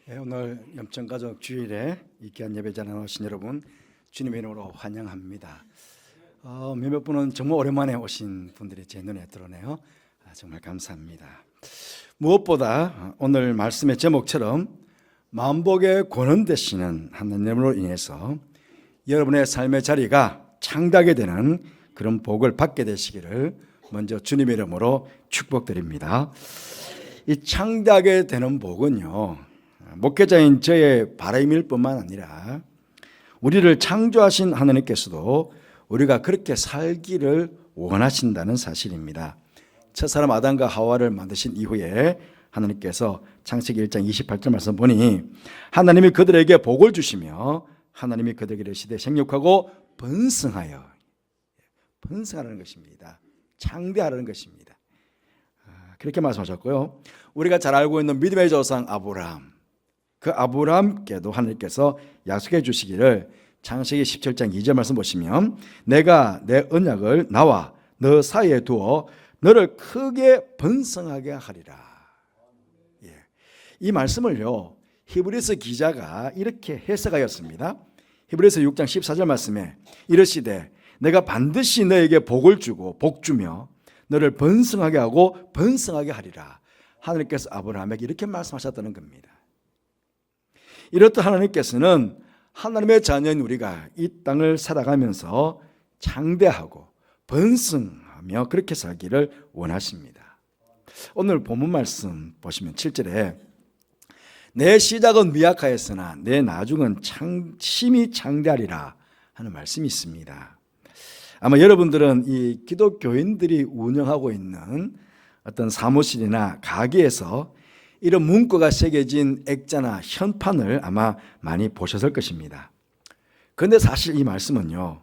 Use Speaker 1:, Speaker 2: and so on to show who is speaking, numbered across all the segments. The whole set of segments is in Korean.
Speaker 1: 오늘 염천가족 주일에 이 귀한 예배자에 나오신 여러분 주님의 이름으로 환영합니다. 몇몇 분은 정말 오랜만에 오신 분들이 제 눈에 들어오네요. 정말 감사합니다. 무엇보다 오늘 말씀의 제목처럼 만복의 권원 되시는 하나님으로 인해서 여러분의 삶의 자리가 창대하게 되는 그런 복을 받게 되시기를 먼저 주님의 이름으로 축복드립니다. 이 창대하게 되는 복은요, 목회자인 저의 바람일 뿐만 아니라 우리를 창조하신 하나님께서도 우리가 그렇게 살기를 원하신다는 사실입니다. 첫사람 아담과 하와를 만드신 이후에 하나님께서 창세기 1장 28절 말씀 보니 하나님이 그들에게 복을 주시며 하나님이 그들에게 이르시되 생육하고 번성하여, 번성하라는 것입니다. 창대하라는 것입니다. 그렇게 말씀하셨고요. 우리가 잘 알고 있는 믿음의 조상 아브라함, 그 아브라함께도 하나님께서 약속해 주시기를 창세기 17장 2절 말씀 보시면 내가 내 언약을 나와 너 사이에 두어 너를 크게 번성하게 하리라. 이 말씀을요, 히브리서 기자가 이렇게 해석하였습니다. 히브리서 6장 14절 말씀에 이르시되 내가 반드시 너에게 복을 주고 복 주며 너를 번성하게 하고 번성하게 하리라. 하나님께서 아브라함에게 이렇게 말씀하셨다는 겁니다. 이렇듯 하나님께서는 하나님의 자녀인 우리가 이 땅을 살아가면서 창대하고 번성하며 그렇게 살기를 원하십니다. 오늘 본문 말씀 보시면 7절에 내 시작은 미약하였으나 내 나중은 심히 창대하리라 하는 말씀이 있습니다. 아마 여러분들은 이 기독교인들이 운영하고 있는 어떤 사무실이나 가게에서 이런 문구가 새겨진 액자나 현판을 아마 많이 보셨을 것입니다. 그런데 사실 이 말씀은요,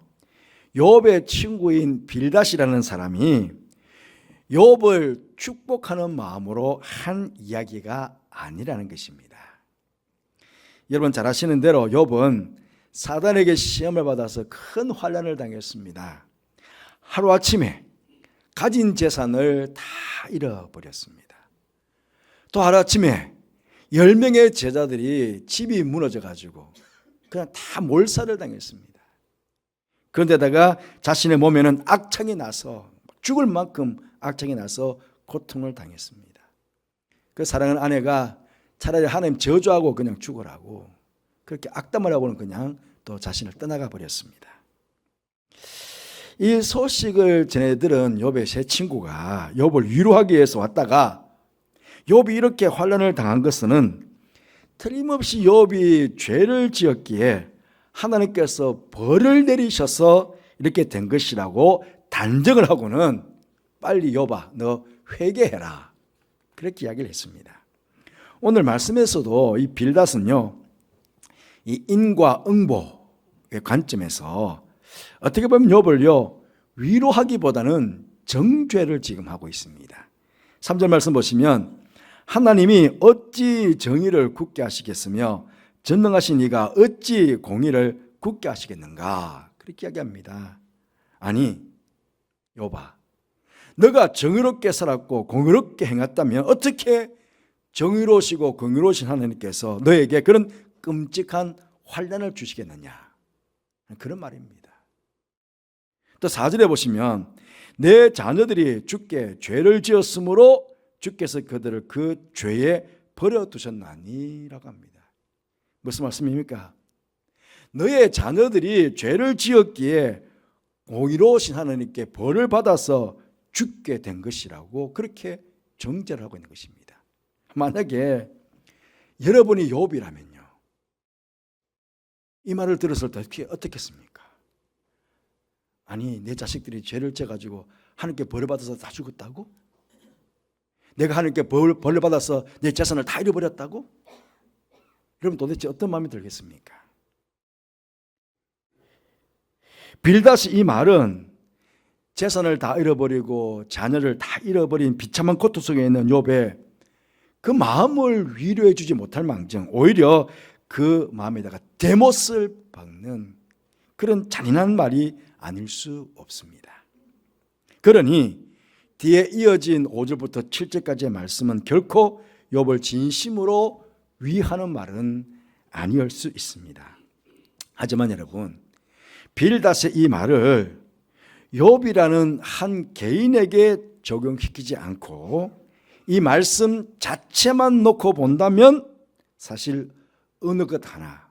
Speaker 1: 욥의 친구인 빌닷이라는 사람이 욥을 축복하는 마음으로 한 이야기가 아니라는 것입니다. 여러분 잘 아시는 대로 욥은 사단에게 시험을 받아서 큰 환난을 당했습니다. 하루아침에 가진 재산을 다 잃어버렸습니다. 또 하루아침에 10명의 제자들이 집이 무너져가지고 그냥 다 몰살을 당했습니다. 그런데다가 자신의 몸에는 악창이 나서 죽을 만큼 악창이 나서 고통을 당했습니다. 그 사랑하는 아내가 차라리 하나님 저주하고 그냥 죽으라고 그렇게 악담을 하고는 그냥 또 자신을 떠나가 버렸습니다. 이 소식을 전해들은 욥의 세 친구가 욥을 위로하기 위해서 왔다가 욥이 이렇게 환난을 당한 것은 틀림없이 욥이 죄를 지었기에 하나님께서 벌을 내리셔서 이렇게 된 것이라고 단정을 하고는 빨리 욥아 너 회개해라 그렇게 이야기를 했습니다. 오늘 말씀에서도 이 빌닷은요, 이 인과 응보의 관점에서 어떻게 보면 욥을요 위로하기보다는 정죄를 지금 하고 있습니다. 3절 말씀 보시면 하나님이 어찌 정의를 굳게 하시겠으며 전능하신 이가 어찌 공의를 굳게 하시겠는가 그렇게 이야기합니다. 아니 욥아 너가 정의롭게 살았고 공의롭게 행했다면 어떻게 정의로우시고 공의로우신 하나님께서 너에게 그런 끔찍한 환난을 주시겠느냐 그런 말입니다. 또 4절에 보시면 내 자녀들이 주께 죄를 지었으므로 주께서 그들을 그 죄에 버려두셨나니라고 합니다. 무슨 말씀입니까? 너의 자녀들이 죄를 지었기에 공의로우신 하나님께 벌을 받아서 죽게 된 것이라고 그렇게 정죄를 하고 있는 것입니다. 만약에 여러분이 욥이라면요, 이 말을 들었을 때 어떻겠습니까? 아니 내 자식들이 죄를 져가지고 하나님께 벌을 받아서 다 죽었다고? 내가 하나님께 벌을 받아서 내 재산을 다 잃어버렸다고? 여러분 도대체 어떤 마음이 들겠습니까? 빌닷이 이 말은 재산을 다 잃어버리고 자녀를 다 잃어버린 비참한 고통 속에 있는 욥의 그 마음을 위로해 주지 못할 망정 오히려 그 마음에다가 대못을 박는 그런 잔인한 말이 아닐 수 없습니다. 그러니 뒤에 이어진 5절부터 7절까지의 말씀은 결코 욥을 진심으로 위하는 말은 아니할 수 있습니다. 하지만 여러분, 빌닷의 이 말을 욥이라는 한 개인에게 적용시키지 않고 이 말씀 자체만 놓고 본다면 사실 어느 것 하나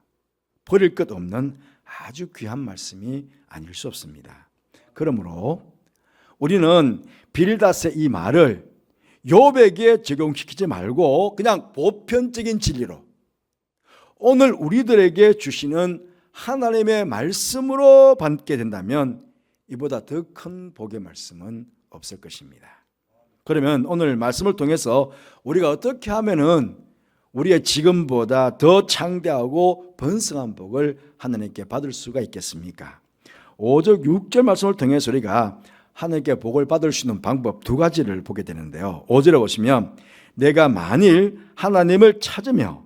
Speaker 1: 버릴 것 없는 아주 귀한 말씀이 아닐 수 없습니다. 그러므로 우리는 빌닷의 이 말을 욥에게 적용시키지 말고 그냥 보편적인 진리로 오늘 우리들에게 주시는 하나님의 말씀으로 받게 된다면 이보다 더 큰 복의 말씀은 없을 것입니다. 그러면 오늘 말씀을 통해서 우리가 어떻게 하면은 우리의 지금보다 더 창대하고 번성한 복을 하나님께 받을 수가 있겠습니까? 5절 6절 말씀을 통해서 우리가 하나님께 복을 받을 수 있는 방법 두 가지를 보게 되는데요. 5절에 보시면 내가 만일 하나님을 찾으며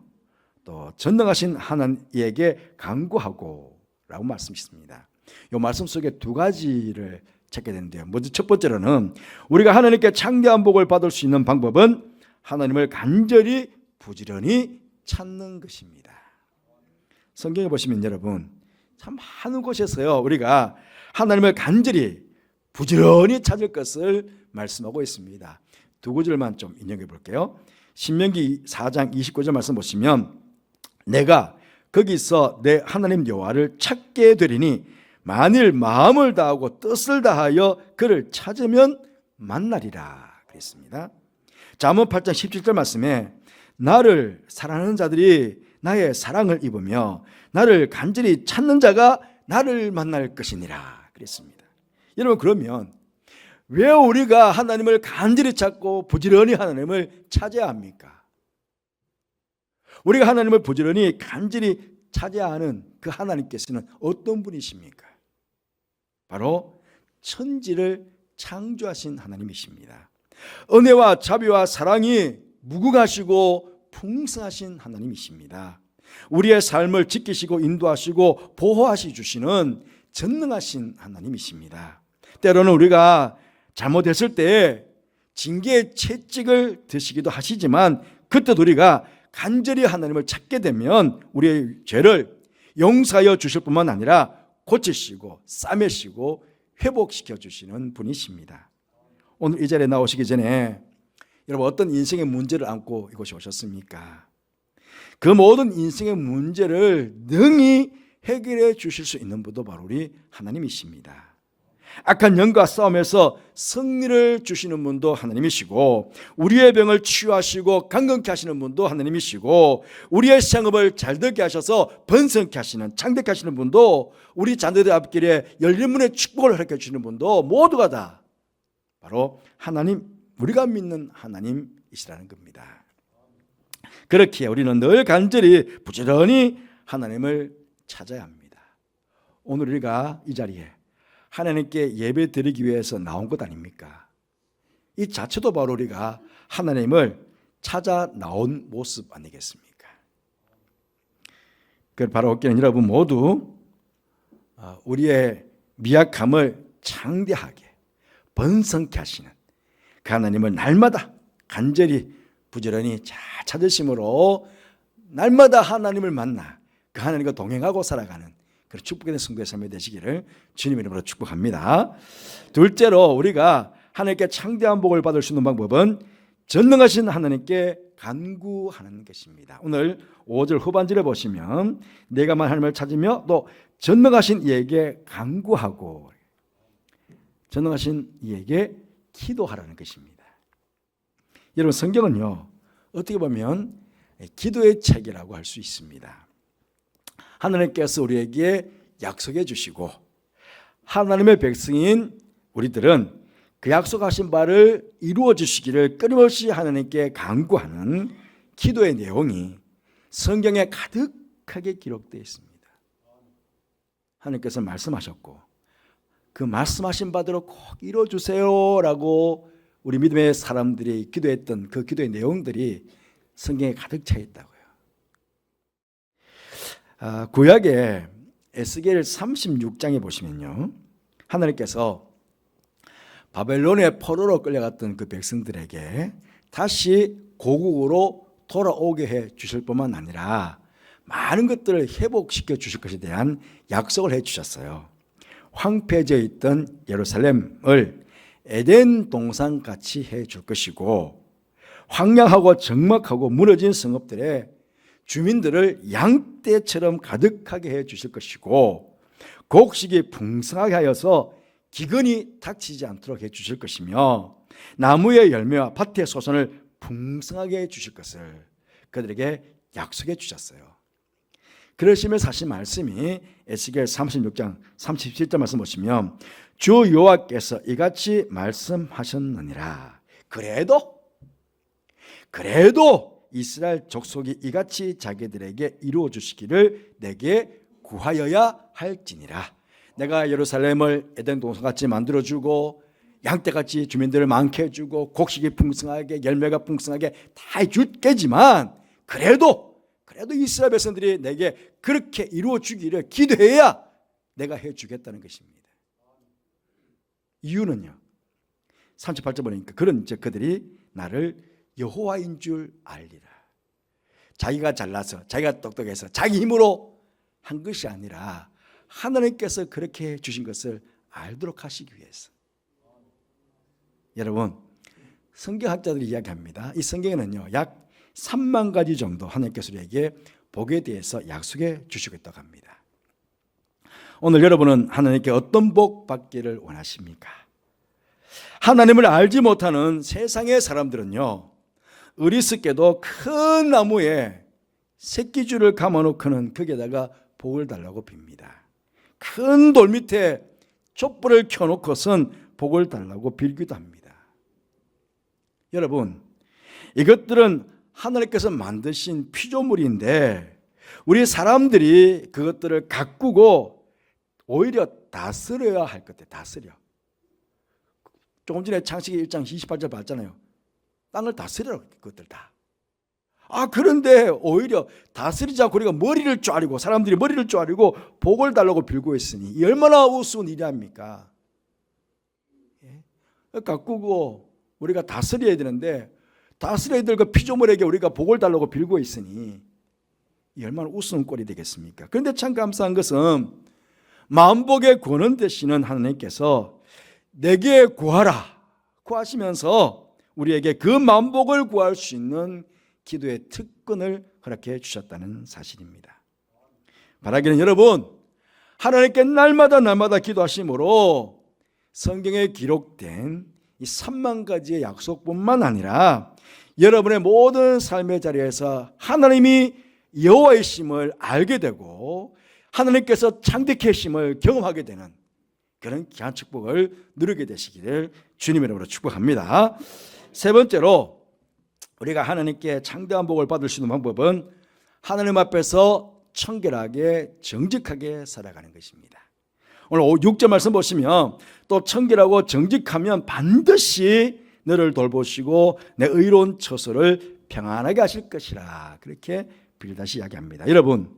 Speaker 1: 또 전능하신 하나님에게 간구하고 라고 말씀하셨습니다. 이 말씀 속에 두 가지를 찾게 되는데요. 먼저 첫 번째로는 우리가 하나님께 창대한 복을 받을 수 있는 방법은 하나님을 간절히 부지런히 찾는 것입니다. 성경에 보시면 여러분 참 많은 곳에서요 우리가 하나님을 간절히 부지런히 찾을 것을 말씀하고 있습니다. 두 구절만 좀 인용해 볼게요. 신명기 4장 29절 말씀 보시면 내가 거기서 내 하나님 여호와를 찾게 되리니 만일 마음을 다하고 뜻을 다하여 그를 찾으면 만나리라 그랬습니다. 잠언 8장 17절 말씀에 나를 사랑하는 자들이 나의 사랑을 입으며 나를 간절히 찾는 자가 나를 만날 것이니라 그랬습니다. 여러분 그러면 왜 우리가 하나님을 간절히 찾고 부지런히 하나님을 찾아야 합니까? 우리가 하나님을 부지런히 간절히 찾아야 하는 그 하나님께서는 어떤 분이십니까? 바로 천지를 창조하신 하나님이십니다. 은혜와 자비와 사랑이 무궁하시고 풍성하신 하나님이십니다. 우리의 삶을 지키시고 인도하시고 보호하시 주시는 전능하신 하나님이십니다. 때로는 우리가 잘못했을 때 징계의 채찍을 드시기도 하시지만 그때도 우리가 간절히 하나님을 찾게 되면 우리의 죄를 용서하여 주실 뿐만 아니라 고치시고 싸매시고 회복시켜 주시는 분이십니다. 오늘 이 자리에 나오시기 전에 여러분 어떤 인생의 문제를 안고 이곳에 오셨습니까? 그 모든 인생의 문제를 능히 해결해 주실 수 있는 분도 바로 우리 하나님이십니다. 악한 영과 싸움에서 승리를 주시는 분도 하나님이시고 우리의 병을 치유하시고 강건케 하시는 분도 하나님이시고 우리의 생업을 잘되게 하셔서 번성케 하시는 창대케 하시는 분도 우리 자녀들 앞길에 열린 문의 축복을 허락해 주시는 분도 모두가 다 바로 하나님, 우리가 믿는 하나님이시라는 겁니다. 그렇기에 우리는 늘 간절히 부지런히 하나님을 찾아야 합니다. 오늘 우리가 이 자리에 하나님께 예배 드리기 위해서 나온 것 아닙니까? 이 자체도 바로 우리가 하나님을 찾아 나온 모습 아니겠습니까? 그 바로 어깨는 여러분 모두 우리의 미약함을 창대하게 번성케 하시는 그 하나님을 날마다 간절히 부지런히 잘 찾으심으로 날마다 하나님을 만나 그 하나님과 동행하고 살아가는 그런 축복의 성도의 삶이 되시기를 주님의 이름으로 축복합니다. 둘째로 우리가 하나님께 창대한 복을 받을 수 있는 방법은 전능하신 하나님께 간구하는 것입니다. 오늘 5절 후반절에 보시면 내가만 하나님을 찾으며 또 전능하신 이에게 간구하고 전능하신 이에게 기도하라는 것입니다. 여러분 성경은요 어떻게 보면 기도의 책이라고 할 수 있습니다. 하나님께서 우리에게 약속해 주시고 하나님의 백성인 우리들은 그 약속하신 바를 이루어 주시기를 끊임없이 하나님께 간구하는 기도의 내용이 성경에 가득하게 기록되어 있습니다. 하나님께서 말씀하셨고 그 말씀하신 바대로 꼭 이루어 주세요라고 우리 믿음의 사람들이 기도했던 그 기도의 내용들이 성경에 가득 차 있다고요. 구약의 에스겔 36장에 보시면요, 하나님께서 바벨론의 포로로 끌려갔던 그 백성들에게 다시 고국으로 돌아오게 해 주실 뿐만 아니라 많은 것들을 회복시켜 주실 것에 대한 약속을 해 주셨어요. 황폐해져 있던 예루살렘을 에덴 동산같이 해 줄 것이고, 황량하고 적막하고 무너진 성읍들의 주민들을 양떼처럼 가득하게 해 주실 것이고, 곡식이 풍성하게 하여서 기근이 닥치지 않도록 해 주실 것이며, 나무의 열매와 밭의 소선을 풍성하게 해 주실 것을 그들에게 약속해 주셨어요. 그러시면서 하신 말씀이 에스겔 36장 37절 말씀 보시면, 주 여호와께서 이같이 말씀하셨느니라. 그래도 이스라엘 족속이 이같이 자기들에게 이루어 주시기를 내게 구하여야 할지니라. 내가 예루살렘을 에덴 동산같이 만들어주고 양떼같이 주민들을 많게 해주고 곡식이 풍성하게 열매가 풍성하게 다 해줄게지만, 그래도 이스라엘 백성들이 내게 그렇게 이루어 주기를 기도해야 내가 해주겠다는 것입니다. 이유는요, 38절 보니까 그들이 나를 여호와인 줄 알리라. 자기가 잘나서 자기가 똑똑해서 자기 힘으로 한 것이 아니라 하나님께서 그렇게 해주신 것을 알도록 하시기 위해서. 여러분, 성경학자들이 이야기합니다. 이 성경에는요, 약 3만 가지 정도 하나님께서 우리에게 복에 대해서 약속해 주시고 있다고 합니다. 오늘 여러분은 하나님께 어떤 복 받기를 원하십니까? 하나님을 알지 못하는 세상의 사람들은요, 어리석게도 큰 나무에 새끼줄을 감아놓고는 거기에다가 복을 달라고 빕니다. 큰 돌 밑에 촛불을 켜놓고선 복을 달라고 빌기도 합니다. 여러분, 이것들은 하나님께서 만드신 피조물인데 우리 사람들이 그것들을 가꾸고 오히려 다스려야 할 것 같아요. 다스려. 조금 전에 창세기 1장 28절 봤잖아요. 땅을 다스리라고, 그것들 다. 그런데 오히려 다스리지 않고 우리가 머리를 쪼아리고, 사람들이 머리를 쪼아리고 복을 달라고 빌고 있으니 이 얼마나 우스운 일이 아닙니까? 가꾸고 우리가 다스려야 되는데 다스려야 될 그 피조물에게 우리가 복을 달라고 빌고 있으니 이 얼마나 우스운 꼴이 되겠습니까? 그런데 참 감사한 것은 만복의 권원 되시는 하나님께서 내게 구하라 구하시면서 우리에게 그 만복을 구할 수 있는 기도의 특권을 허락해 주셨다는 사실입니다. 바라기는 여러분, 하나님께 날마다 기도하심으로 성경에 기록된 이 3만 가지의 약속뿐만 아니라 여러분의 모든 삶의 자리에서 하나님이 여호와이심을 알게 되고 하나님께서 창대케심을 경험하게 되는 그런 귀한 축복을 누리게 되시기를 주님의 이름으로 축복합니다. 세 번째로 우리가 하나님께 창대한 복을 받을 수 있는 방법은 하나님 앞에서 청결하게 정직하게 살아가는 것입니다. 오늘 6절 말씀 보시면 또 청결하고 정직하면 반드시 너를 돌보시고 내 의로운 처소를 평안하게 하실 것이라, 그렇게 빌다시 이야기합니다. 여러분,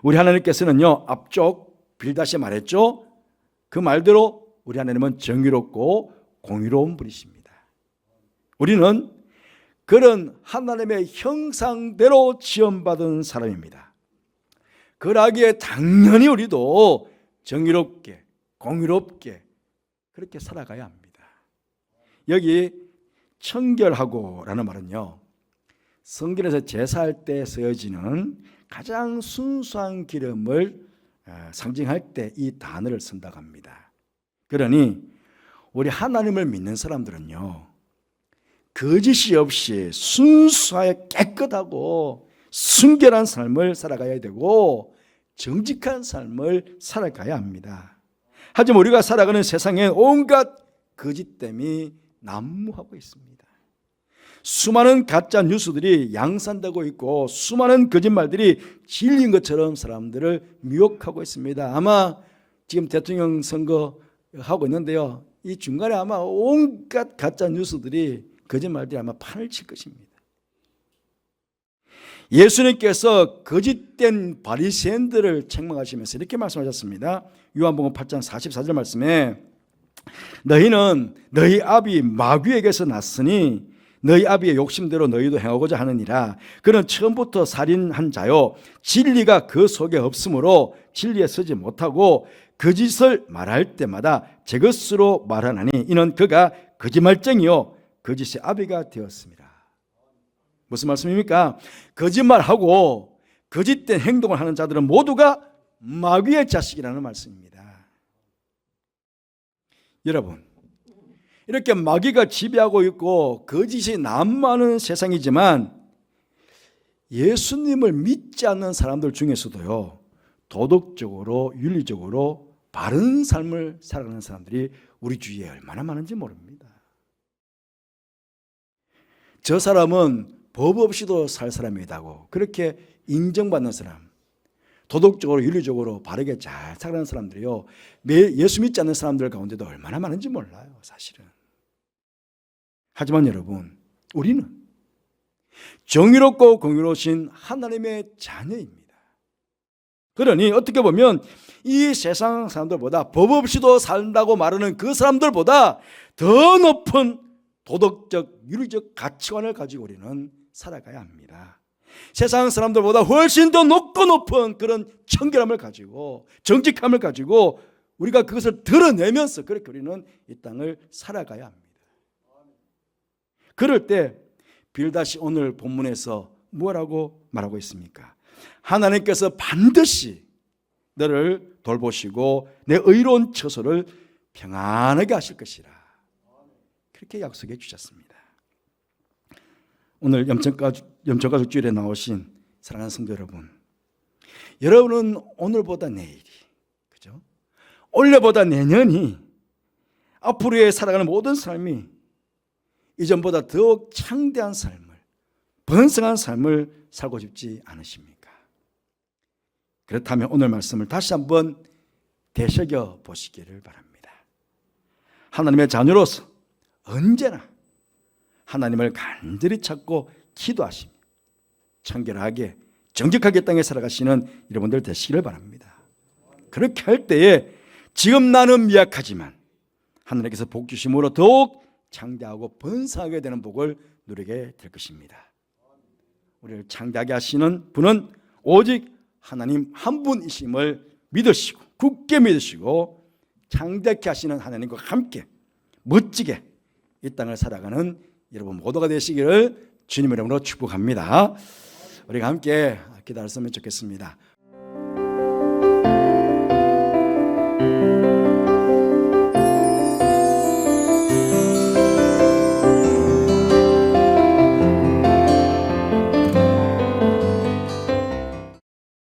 Speaker 1: 우리 하나님께서는요, 앞쪽 빌다시 말했죠. 그 말대로 우리 하나님은 정의롭고 공의로운 분이십니다. 우리는 그런 하나님의 형상대로 지음받은 사람입니다. 그러기에 당연히 우리도 정의롭게 공의롭게 그렇게 살아가야 합니다. 여기 청결하고라는 말은요, 성경에서 제사할 때 쓰여지는 가장 순수한 기름을 상징할 때 이 단어를 쓴다고 합니다. 그러니 우리 하나님을 믿는 사람들은요, 거짓이 없이 순수하게 깨끗하고 순결한 삶을 살아가야 되고 정직한 삶을 살아가야 합니다. 하지만 우리가 살아가는 세상에 온갖 거짓됨이 난무하고 있습니다. 수많은 가짜 뉴스들이 양산되고 있고 수많은 거짓말들이 진리인 것처럼 사람들을 미혹하고 있습니다. 아마 지금 대통령 선거하고 있는데요, 이 중간에 아마 온갖 가짜 뉴스들이 거짓말들이 아마 판을 칠 것입니다. 예수님께서 거짓된 바리새인들을 책망하시면서 이렇게 말씀하셨습니다. 요한복음 8장 44절 말씀에 너희는 너희 아비 마귀에게서 났으니 너희 아비의 욕심대로 너희도 행하고자 하느니라. 그는 처음부터 살인한 자요 진리가 그 속에 없으므로 진리에 서지 못하고 거짓을 말할 때마다 제 것으로 말하나니 이는 그가 거짓말쟁이요 거짓의 아비가 되었습니다. 무슨 말씀입니까? 거짓말하고 거짓된 행동을 하는 자들은 모두가 마귀의 자식이라는 말씀입니다. 여러분, 이렇게 마귀가 지배하고 있고 거짓이 난무하는 세상이지만 예수님을 믿지 않는 사람들 중에서도요, 도덕적으로 윤리적으로 바른 삶을 살아가는 사람들이 우리 주위에 얼마나 많은지 모릅니다. 저 사람은 법 없이도 살 사람이다고 그렇게 인정받는 사람, 도덕적으로 윤리적으로 바르게 잘 살아가는 사람들이요, 예수 믿지 않는 사람들 가운데도 얼마나 많은지 몰라요, 사실은. 하지만 여러분, 우리는 정의롭고 공의로우신 하나님의 자녀입니다. 그러니 어떻게 보면 이 세상 사람들보다 법 없이도 산다고 말하는 그 사람들보다 더 높은 도덕적, 윤리적 가치관을 가지고 우리는 살아가야 합니다. 세상 사람들보다 훨씬 더 높은 그런 청결함을 가지고 정직함을 가지고 우리가 그것을 드러내면서 그렇게 우리는 이 땅을 살아가야 합니다. 그럴 때 빌닷이 오늘 본문에서 뭐라고 말하고 있습니까? 하나님께서 반드시 너를 돌보시고 내 의로운 처소를 평안하게 하실 것이라, 그렇게 약속해 주셨습니다. 오늘 염초가족 주일에 나오신 사랑하는 성도 여러분, 여러분은 오늘보다 내일이, 그죠? 올해보다 내년이, 앞으로의 살아가는 모든 삶이 이전보다 더욱 창대한 삶을, 번성한 삶을 살고 싶지 않으십니까? 그렇다면 오늘 말씀을 다시 한번 되새겨 보시기를 바랍니다. 하나님의 자녀로서 언제나 하나님을 간절히 찾고 기도하시며 청결하게 정직하게 땅에 살아가시는 여러분들 되시기를 바랍니다. 그렇게 할 때에 지금 나는 미약하지만 하나님께서 복 주심으로 더욱 창대하고 번성하게 되는 복을 누리게 될 것입니다. 우리를 창대하게 하시는 분은 오직 하나님 한 분이심을 믿으시고 굳게 믿으시고 창대케 하시는 하나님과 함께 멋지게 이 땅을 살아가는 여러분 모두가 되시기를 주님의 이름으로 축복합니다. 우리가 함께 기도했으면 좋겠습니다.